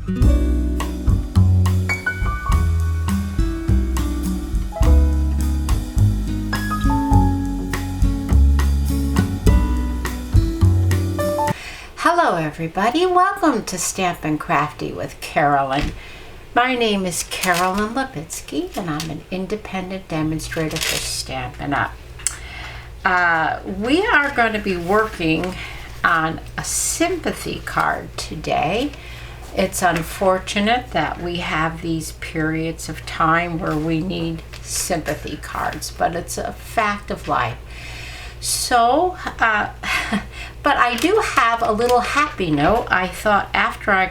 Hello everybody, welcome to Stampin' Crafty with Carolyn. My name is Carolyn Lipitsky and I'm an independent demonstrator for Stampin' Up. We are going to be working on a sympathy card today. It's unfortunate that we have these periods of time where we need sympathy cards, but it's a fact of life. So, but I do have a little happy note. I thought after I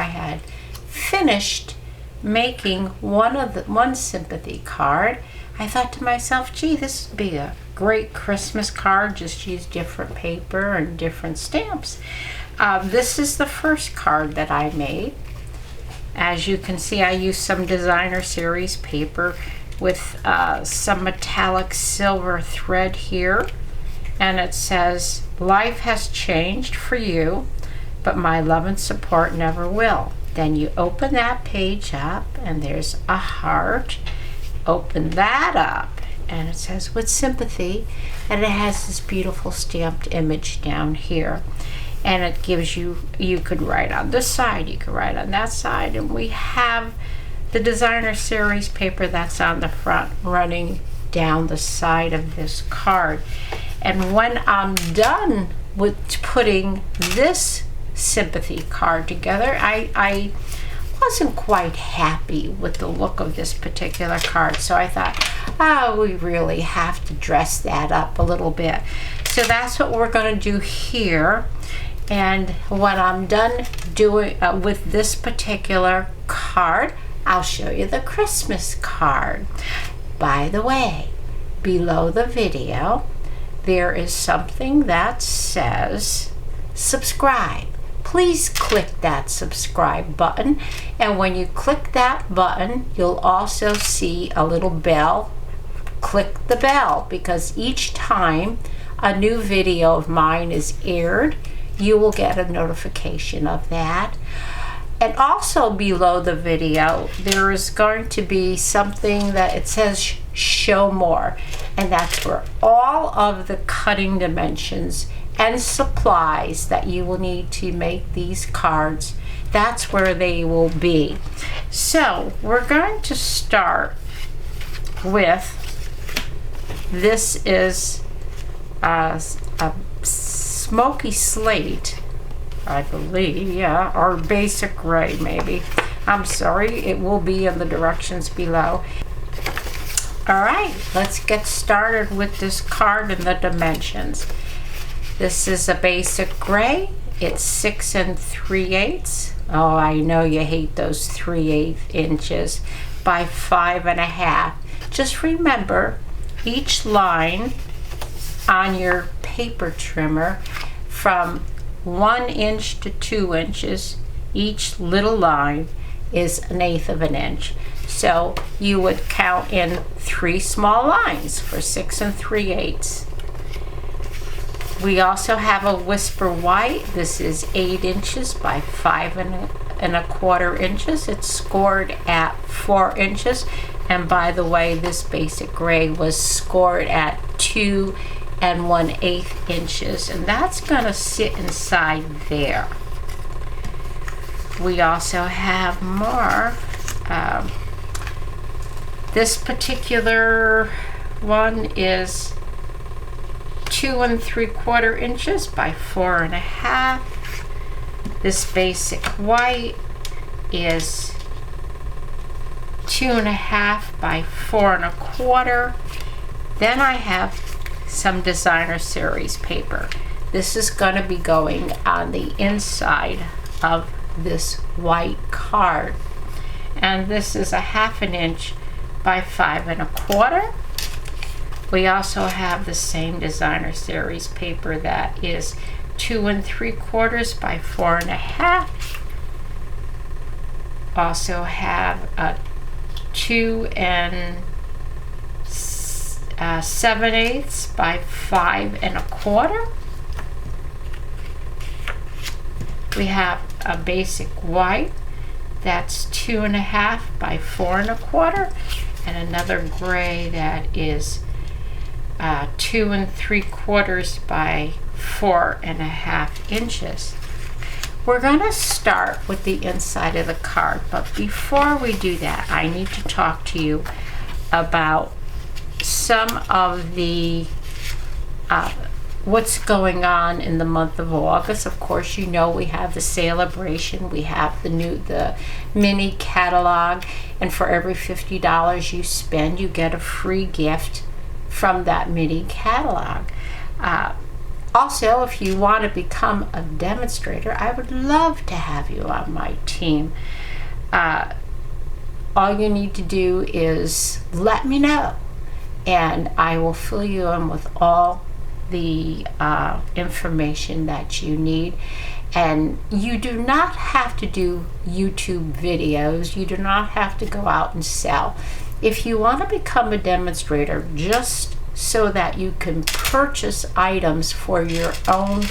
had finished making one sympathy card, I thought to myself, gee, this would be a great Christmas card. Just use different paper and different stamps. This is the first card that I made. As you can see, I used some designer series paper with some metallic silver thread here, and it says, "Life has changed for you, but my love and support never will." Then you open that page up and there's a heart. Open that up and it says, "With sympathy," and it has this beautiful stamped image down here, and it gives you could write on this side, you could write on that side, and we have the designer series paper that's on the front running down the side of this card. And when I'm done with putting this sympathy card together, I wasn't quite happy with the look of this particular card, so I thought, oh, we really have to dress that up a little bit. So that's what we're going to do here. And when I'm done doing with this particular card, I'll show you the Christmas card. By the way, below the video, there is something that says subscribe. Please click that subscribe button, and when you click that button, you'll also see a little bell. Click the bell, because each time a new video of mine is aired, you will get a notification of that. And also below the video, there is going to be something that it says show more, and that's where all of the cutting dimensions and supplies that you will need to make these cards, that's where they will be. So we're going to start with, this is a smoky slate, I believe, yeah, or basic gray maybe. I'm sorry, it will be in the directions below. Alright, let's get started with this card and the dimensions. This is a basic gray. It's 6 3/8. Oh, I know you hate those 3/8 inches by 5.5. Just remember, each line on your paper trimmer from 1 inch to 2 inches, each little line is 1/8 of an inch. So you would count in 3 small lines for 6 3/8. We also have a whisper white. This is 8 inches by 5.25 inches. It's scored at 4 inches. And by the way, this basic gray was scored at 2 1/8 inches, and that's going to sit inside there. We also have more. This particular one is 2 3/4 inches by 4.5. This basic white is 2.5 by 4.25. Then I have some designer series paper. This is going to be going on the inside of this white card, and this is 1/2 inch by 5.25. We also have the same designer series paper that is 2 3/4 by 4.5. Also have a 2 7/8 by 5.25. We have a basic white that's 2.5 by 4.25, and another gray that is 2 3/4 by 4.5 inches. We're going to start with the inside of the card, but before we do that, I need to talk to you about some of the what's going on in the month of August. Of course, you know we have the celebration, we have the mini catalog, and for every $50 you spend, you get a free gift from that mini catalog. Also, if you want to become a demonstrator, I would love to have you on my team. All you need to do is let me know, and I will fill you in with all the information that you need. And you do not have to do YouTube videos. You do not have to go out and sell. If you want to become a demonstrator just so that you can purchase items for your own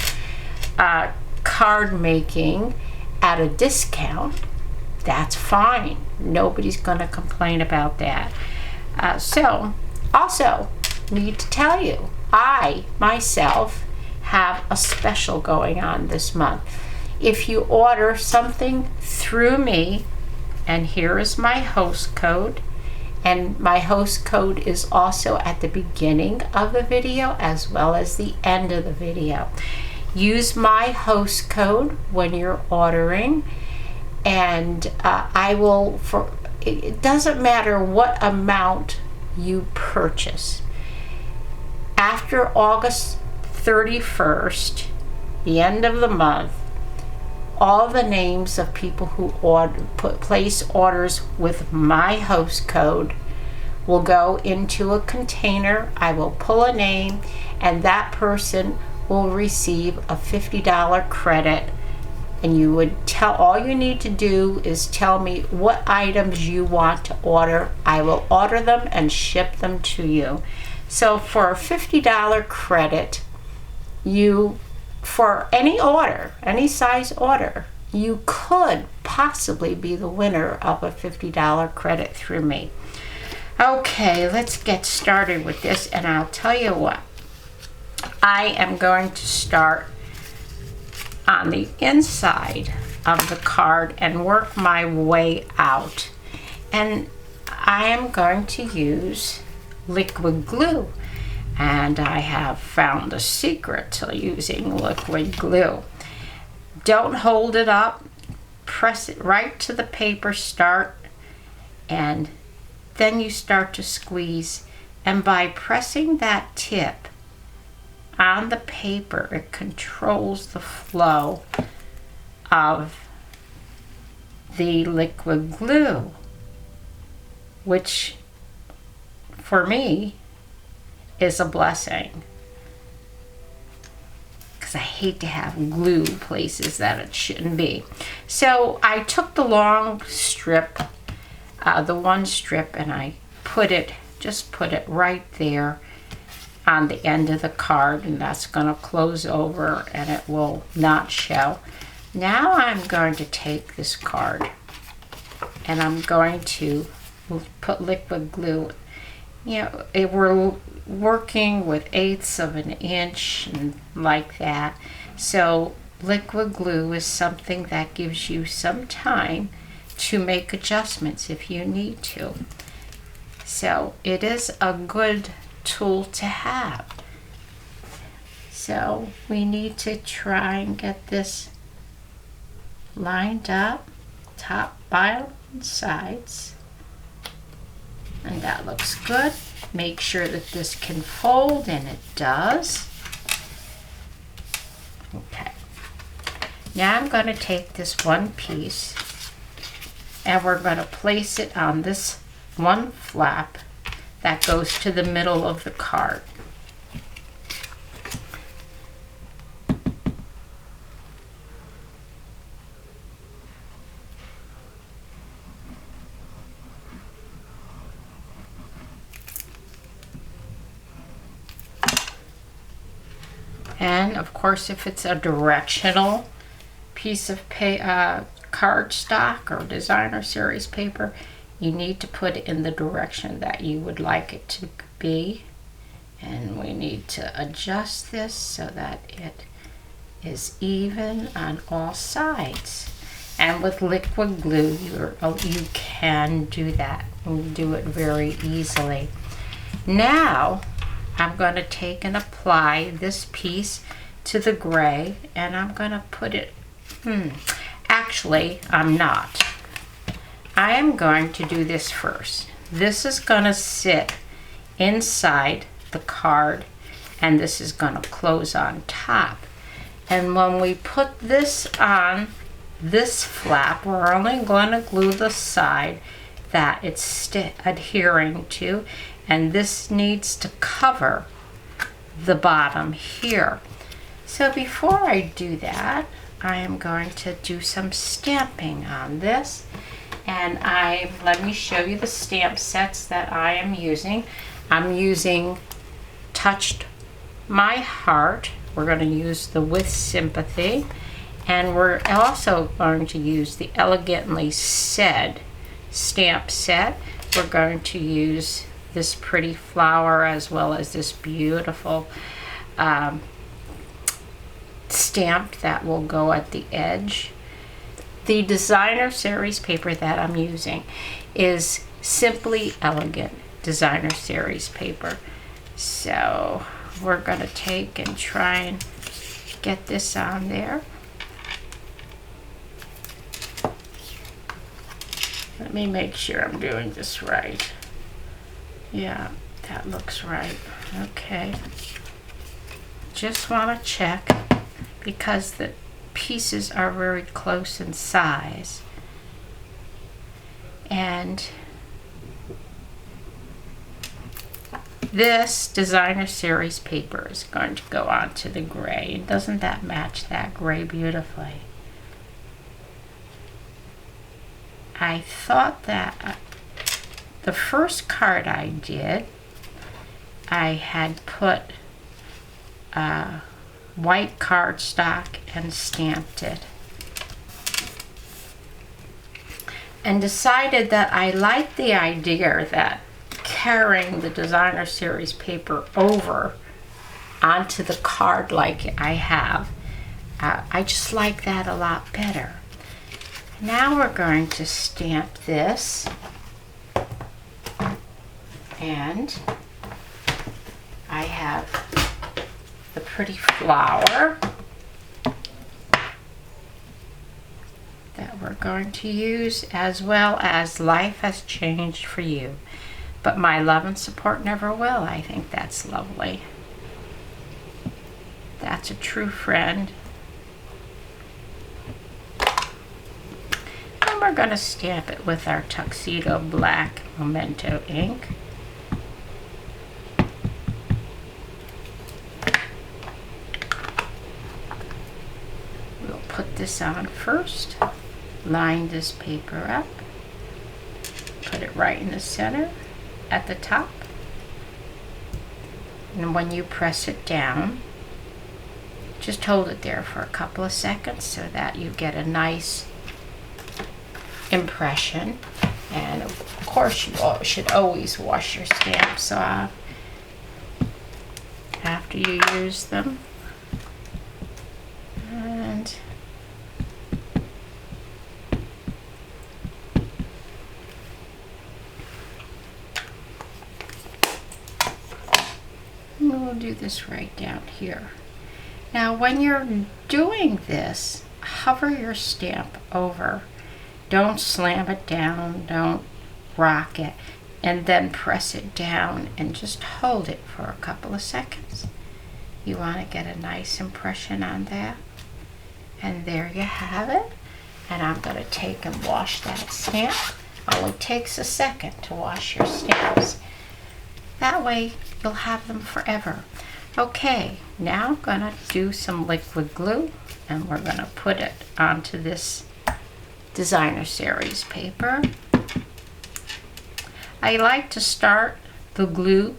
card making at a discount, that's fine. Nobody's going to complain about that. So, also need to tell you, I myself have a special going on this month. If you order something through me, and here is my host code, and my host code is also at the beginning of the video as well as the end of the video. Use my host code when you're ordering, and I will, it doesn't matter what amount you purchase. After August 31st, the end of the month, all the names of people who place orders with my host code will go into a container. I will pull a name, and that person will receive a $50 credit. And you would all you need to do is tell me what items you want to order. I will order them and ship them to you. So for a $50 credit, for any order, any size order, you could possibly be the winner of a $50 credit through me. Okay, let's get started with this, and I'll tell you what. I am going to start on the inside of the card and work my way out. And I am going to use liquid glue. And I have found a secret to using liquid glue. Don't hold it up. Press it right to the paper start, and then you start to squeeze. And by pressing that tip on the paper, it controls the flow of the liquid glue, which for me is a blessing, because I hate to have glue places that it shouldn't be. So I took the long strip, the one strip, and I just put it right there on the end of the card, and that's going to close over and it will not show. Now I'm going to take this card and I'm going to put liquid glue. You know, we're working with 1/8 of an inch and like that. So liquid glue is something that gives you some time to make adjustments if you need to. So it is a good tool to have. So we need to try and get this lined up, top, bottom, and sides. And that looks good. Make sure that this can fold, and it does. Okay. Now I'm going to take this one piece and we're going to place it on this one flap that goes to the middle of the card. And of course, if it's a directional piece of cardstock or designer series paper, you need to put it in the direction that you would like it to be. And we need to adjust this so that it is even on all sides. And with liquid glue, you can do that. You do it very easily. Now, I'm going to take and apply this piece to the gray, and I'm going to put it, actually, I'm not. I am going to do this first. This is going to sit inside the card, and this is going to close on top. And when we put this on this flap, we're only going to glue the side that it's adhering to, and this needs to cover the bottom here. So before I do that, I am going to do some stamping on this. And let me show you the stamp sets that I am using. I'm using Touched My Heart. We're going to use the With Sympathy. And we're also going to use the Elegantly Said stamp set. We're going to use this pretty flower as well as this beautiful stamp that will go at the edge. The designer series paper that I'm using is Simply Elegant designer series paper. So we're going to take and try and get this on there. Let me make sure I'm doing this right. Yeah, that looks right. Okay. Just want to check because the pieces are very close in size. And this designer series paper is going to go onto the gray. And doesn't that match that gray beautifully? I thought that the first card I did, I had put white cardstock and stamped it. And decided that I liked the idea that carrying the designer series paper over onto the card like I have, I just like that a lot better. Now we're going to stamp this, and I have the pretty flower that we're going to use, as well as Life Has Changed for You, but My Love and Support Never Will. I think that's lovely. That's a true friend. And we're going to stamp it with our Tuxedo Black Memento ink. We'll put this on first. Line this paper up. Put it right in the center at the top. And when you press it down, just hold it there for a couple of seconds so that you get a nice impression. And of course you should always wash your stamps off after you use them. And we'll do this right down here. Now when you're doing this, hover your stamp over. Don't slam it down, don't rock it, and then press it down and just hold it for a couple of seconds. You want to get a nice impression on that. And there you have it. And I'm going to take and wash that stamp. Only takes a second to wash your stamps. That way you'll have them forever. Okay, now I'm going to do some liquid glue, and we're going to put it onto this designer series paper. I like to start the glue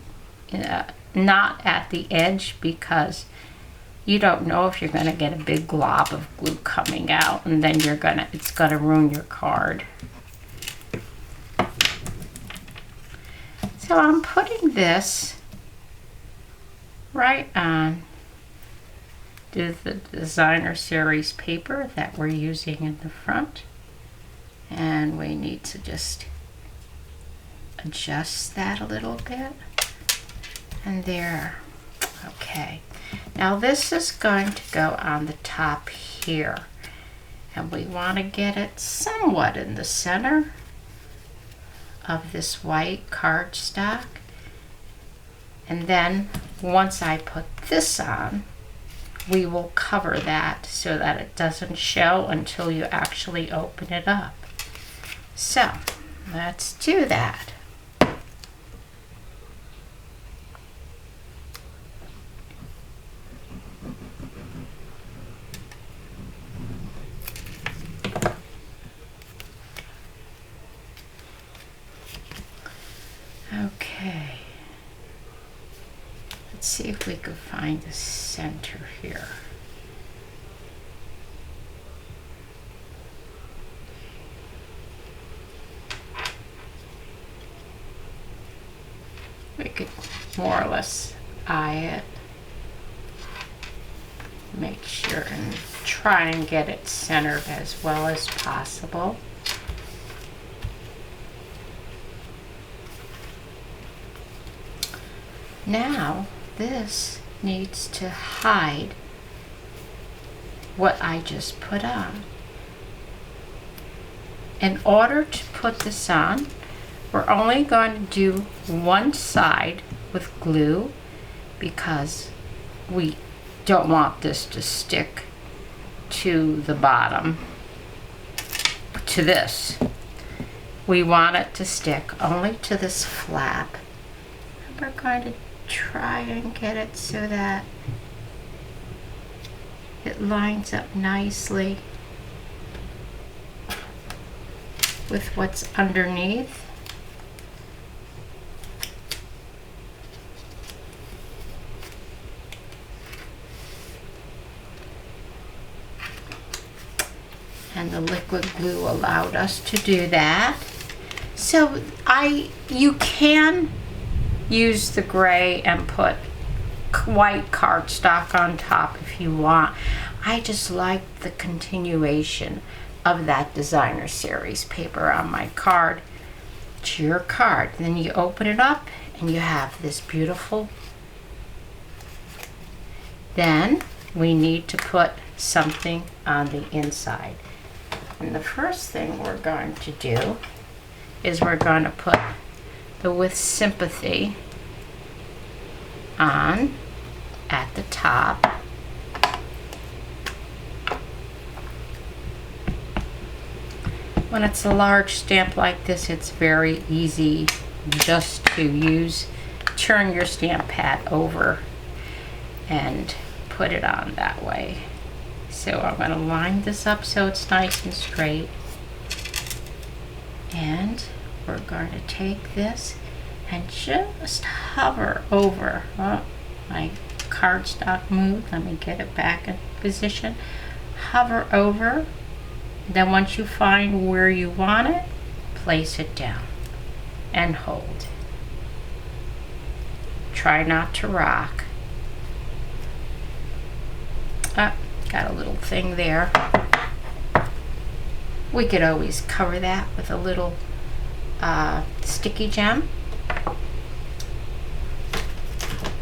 not at the edge, because you don't know if you're going to get a big glob of glue coming out, and then it's going to ruin your card. So I'm putting this right on the designer series paper that we're using in the front, and we need to just adjust that a little bit, and there. Okay, now this is going to go on the top here, and we want to get it somewhat in the center of this white cardstock. And then once I put this on, we will cover that so that it doesn't show until you actually open it up. So let's do that. Okay, let's see if we can find the center here. We could more or less eye it, make sure and try and get it centered as well as possible. Now this needs to hide what I just put on. In order to put this on, we're only going to do one side with glue because we don't want this to stick to the bottom, to this. We want it to stick only to this flap. And we're going to try and get it so that it lines up nicely with what's underneath. And the liquid glue allowed us to do that. So you can use the gray and put white cardstock on top if you want. I just like the continuation of that designer series paper on my card. It's your card. Then you open it up and you have this beautiful. Then we need to put something on the inside. And the first thing we're going to do is we're going to put the With Sympathy on at the top. When it's a large stamp like this, it's very easy just to turn your stamp pad over and put it on that way. So I'm going to line this up so it's nice and straight. And we're going to take this and just hover over. Oh, my cardstock moved. Let me get it back in position. Hover over. Then once you find where you want it, place it down and hold. Try not to rock. Got a little thing there. We could always cover that with a little sticky gem.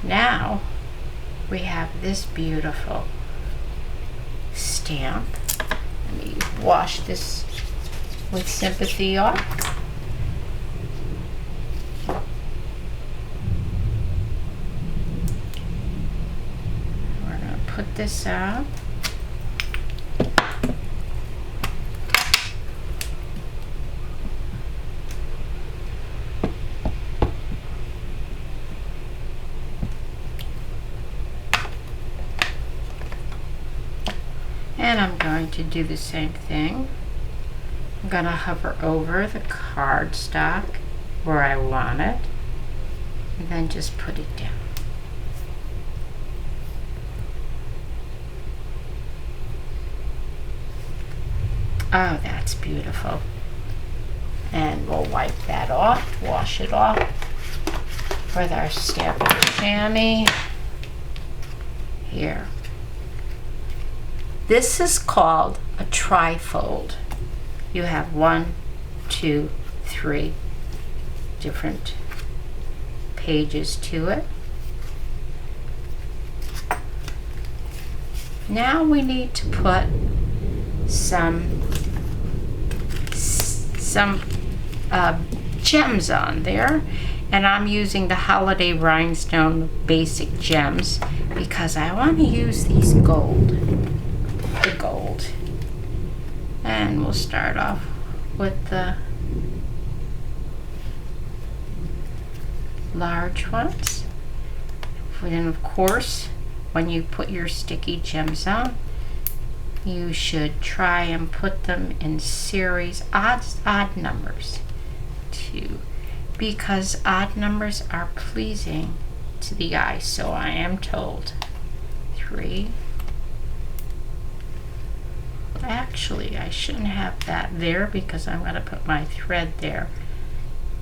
Now we have this beautiful stamp. Let me wash this With Sympathy off. We're going to put this out. And I'm going to do the same thing. I'm going to hover over the cardstock where I want it, and then just put it down. Oh, that's beautiful. And we'll wipe that off, wash it off with our Stampin' chamois here. This is called a trifold. You have 1, 2, 3 different pages to it. Now we need to put some gems on there, and I'm using the Holiday Rhinestone Basic Gems because I want to use these the gold. And we'll start off with the large ones. And of course, when you put your sticky gems on, you should try and put them in series, odd numbers too, because odd numbers are pleasing to the eye, so I am told. 3. Actually, I shouldn't have that there because I'm going to put my thread there.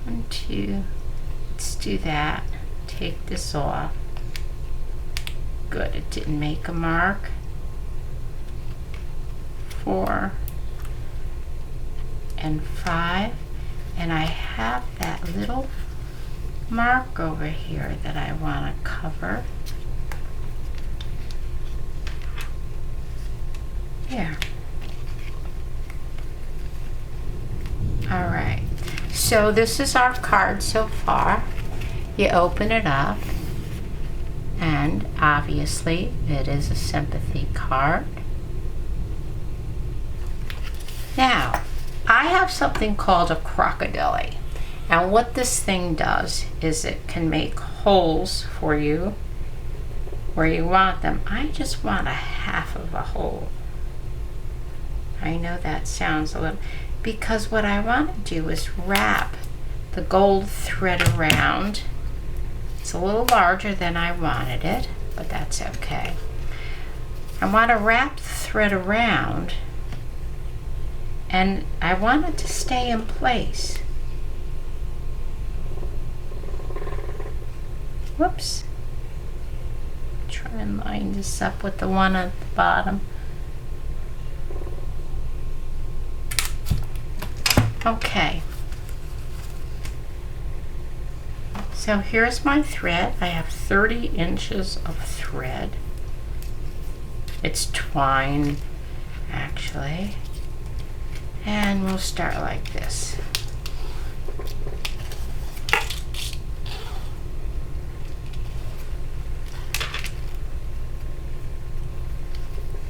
1, 2. Let's do that. Take this off. Good, it didn't make a mark. 4 and 5, and I have that little mark over here that I want to cover. There. All right, so this is our card so far. You open it up, and obviously it is a sympathy card. Now, I have something called a crocodile, and what this thing does is it can make holes for you where you want them. I just want a half of a hole. I know that sounds a little, because what I want to do is wrap the gold thread around. It's a little larger than I wanted it, but that's okay. I want to wrap the thread around, and I want it to stay in place. Whoops. Try and line this up with the one at the bottom. Okay. So here's my thread. I have 30 inches of thread. It's twine, actually. And we'll start like this.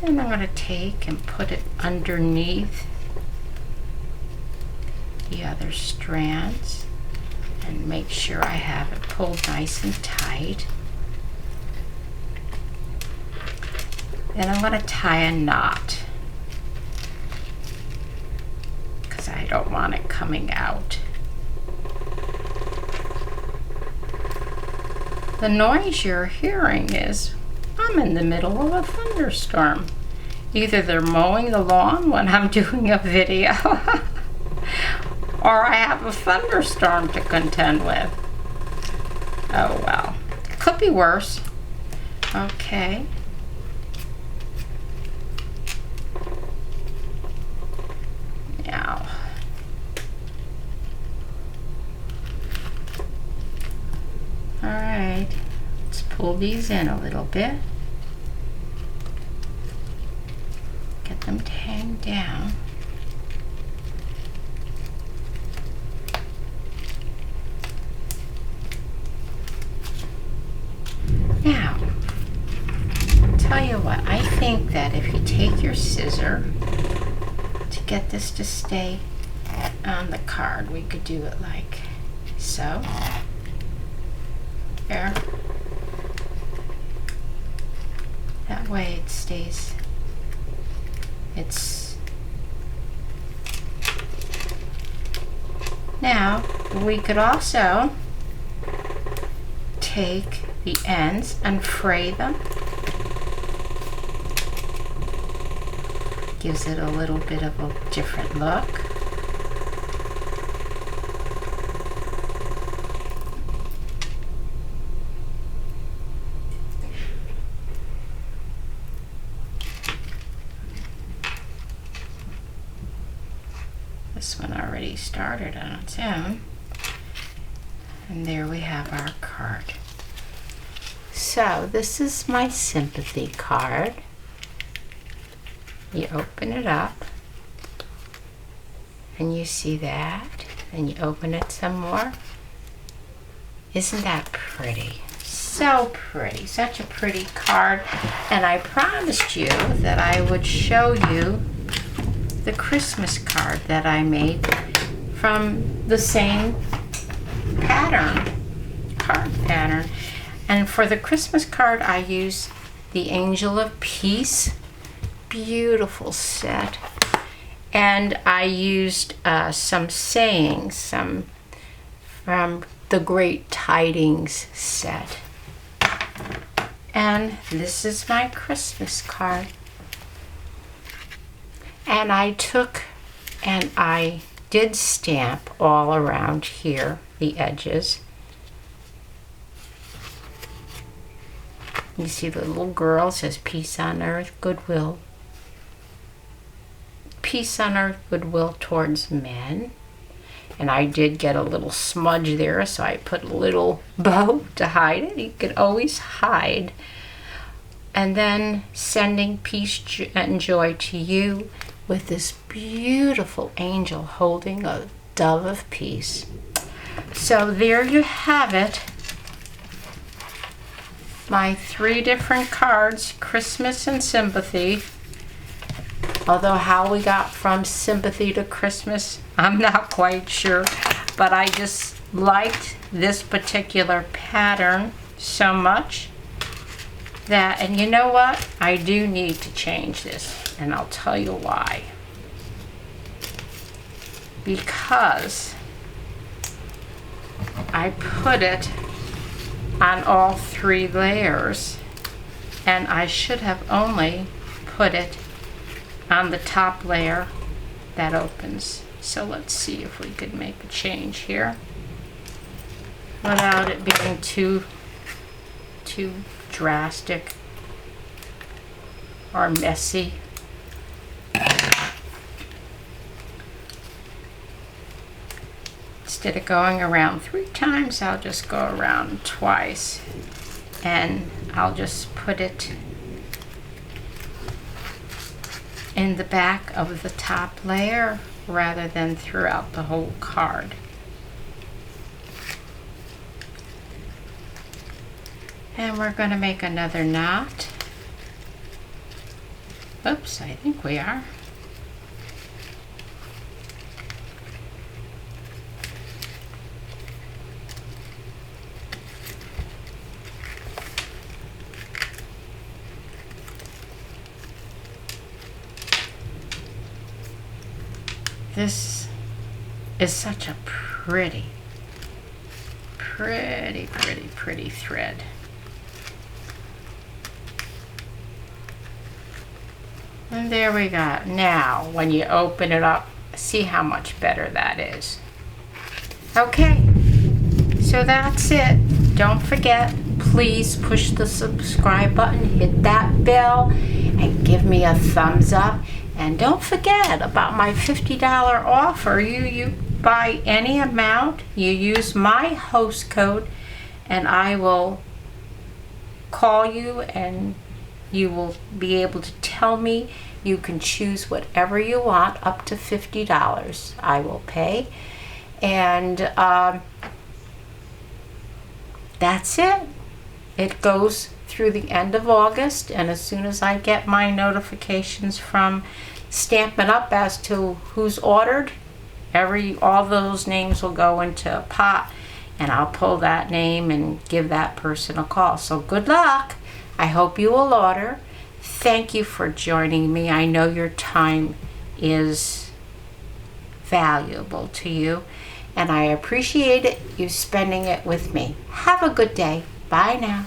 And I'm going to take and put it underneath the other strands and make sure I have it pulled nice and tight. Then I'm going to tie a knot because I don't want it coming out. The noise you're hearing is I'm in the middle of a thunderstorm. Either they're mowing the lawn when I'm doing a video or I have a thunderstorm to contend with. Oh well, it could be worse. Okay. Now, all right, let's pull these in a little bit. Get them to hang down. Now, tell you what, I think that if you take your scissor to get this to stay on the card, we could do it like so. There. That way it stays. Now, we could also take the ends and fray them Gives it a little bit of a different look. This one already started on its own. And there we have our card. So this is my sympathy card. You open it up and you see that, and you open it some more. Isn't that pretty? So pretty, such a pretty card. And I promised you that I would show you the Christmas card that I made from the same pattern, card pattern. And for the Christmas card, I used the Angel of Peace, beautiful set. And I used some sayings, some from the Great Tidings set. And this is my Christmas card. And I took and I did stamp all around here, the edges. You see the little girl says, peace on earth, goodwill. Peace on earth, goodwill towards men. And I did get a little smudge there, so I put a little bow to hide it. You can always hide. And then sending peace and joy to you with this beautiful angel holding a dove of peace. So there you have it. My 3 different cards, Christmas and Sympathy. Although how we got from Sympathy to Christmas, I'm not quite sure. But I just liked this particular pattern so much that, and you know what? I do need to change this, and I'll tell you why. Because I put it on all 3 layers, and I should have only put it on the top layer that opens. So let's see if we could make a change here without it being too drastic or messy. Instead of going around 3 times, I'll just go around twice, and I'll just put it in the back of the top layer rather than throughout the whole card. And we're going to make another knot. Oops, I think we are. This is such a pretty thread. And there we go. Now, when you open it up, see how much better that is. Okay, so that's it. Don't forget, please push the subscribe button, hit that bell, and give me a thumbs up. And don't forget about my $50 offer. You buy any amount, you use my host code, and I will call you and you will be able to tell me. You can choose whatever you want, up to $50 I will pay. And that's it. It goes through the end of August, and as soon as I get my notifications from Stampin' Up as to who's ordered, all those names will go into a pot, and I'll pull that name and give that person a call. So good luck. I hope you will order. Thank you for joining me. I know your time is valuable to you, and I appreciate it, you spending it with me. Have a good day. Bye now.